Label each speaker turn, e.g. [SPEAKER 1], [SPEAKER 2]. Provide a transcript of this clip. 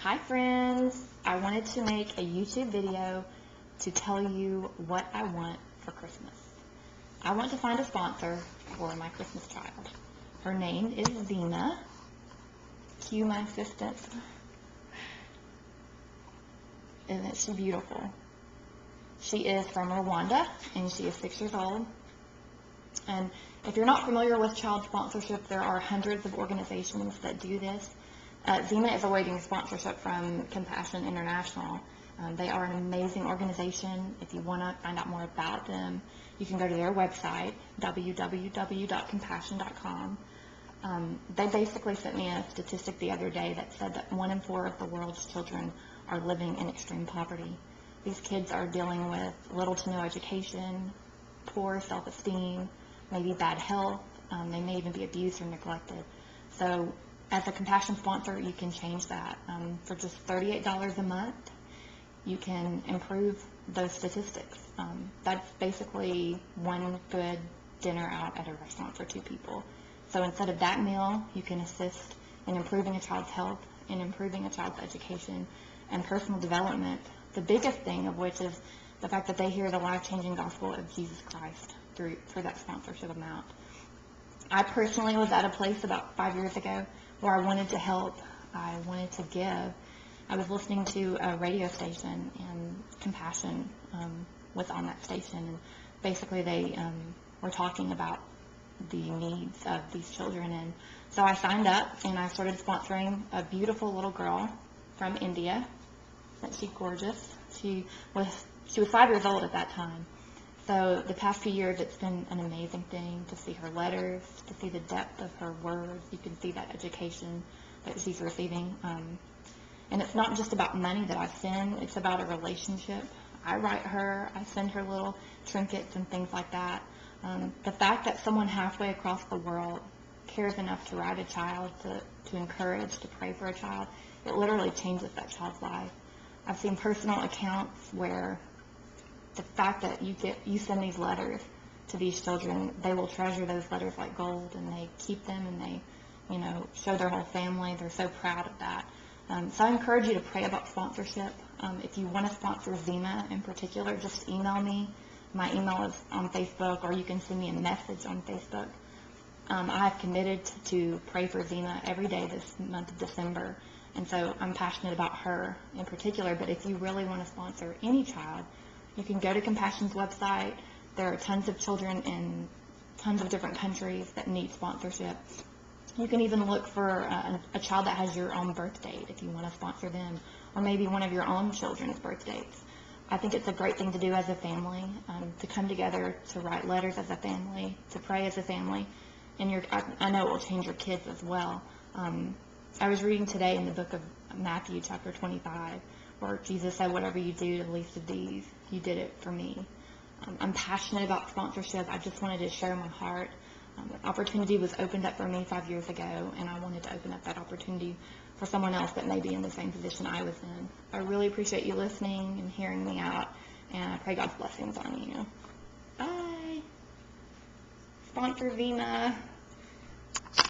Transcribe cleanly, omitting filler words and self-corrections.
[SPEAKER 1] Hi friends, I wanted to make a YouTube video to tell you what I want for Christmas. I want to find a sponsor for my Christmas child. Her name is Zena. Cue my assistant. Isn't she beautiful? She is from Rwanda and she is 6 years old. And if you're not familiar with child sponsorship, there are hundreds of organizations that do this. Zena is awaiting sponsorship from Compassion International. They are an amazing organization. If you want to find out more about them, you can go to their website, www.compassion.com. They basically sent me a statistic the other day that said that 1 in 4 of the world's children are living in extreme poverty. These kids are dealing with little to no education, poor self-esteem, maybe bad health. They may even be abused or neglected. So as a Compassion sponsor, you can change that. For just $38 a month, you can improve those statistics. That's basically one good dinner out at a restaurant for 2 people. So instead of that meal, you can assist in improving a child's health, in improving a child's education and personal development. The biggest thing of which is the fact that they hear the life-changing gospel of Jesus Christ through that sponsorship amount. I personally was at a place about 5 years ago where I wanted to help, I wanted to give. I was listening to a radio station, and Compassion was on that station, and basically they were talking about the needs of these children, and so I signed up and I started sponsoring a beautiful little girl from India. Isn't she gorgeous? She was 5 years old at that time. So the past few years, it's been an amazing thing to see her letters, to see the depth of her words. You can see that education that she's receiving. And it's not just about money that I send, it's about a relationship. I write her, I send her little trinkets and things like that. The fact that someone halfway across the world cares enough to write a child, to encourage, to pray for a child, it literally changes that child's life. I've seen personal accounts where the fact that you send these letters to these children, they will treasure those letters like gold, and they keep them, and they, show their whole family. They're so proud of that. So I encourage you to pray about sponsorship. If you want to sponsor Zena in particular, just email me. My email is on Facebook, or you can send me a message on Facebook. I have committed to pray for Zena every day this month of December, and so I'm passionate about her in particular. But if you really want to sponsor any child, you can go to Compassion's website. There are tons of children in tons of different countries that need sponsorship. You can even look for a child that has your own birth date if you want to sponsor them, or maybe one of your own children's birth dates. I think it's a great thing to do as a family, to come together, to write letters as a family, to pray as a family, and I know it will change your kids as well. I was reading today in the book of Matthew, chapter 25, where Jesus said, "Whatever you do to the least of these, you did it for me." I'm passionate about sponsorship. I just wanted to share my heart. An opportunity was opened up for me 5 years ago, and I wanted to open up that opportunity for someone else that may be in the same position I was in. I really appreciate you listening and hearing me out, and I pray God's blessings on you. Bye. Sponsor Zena.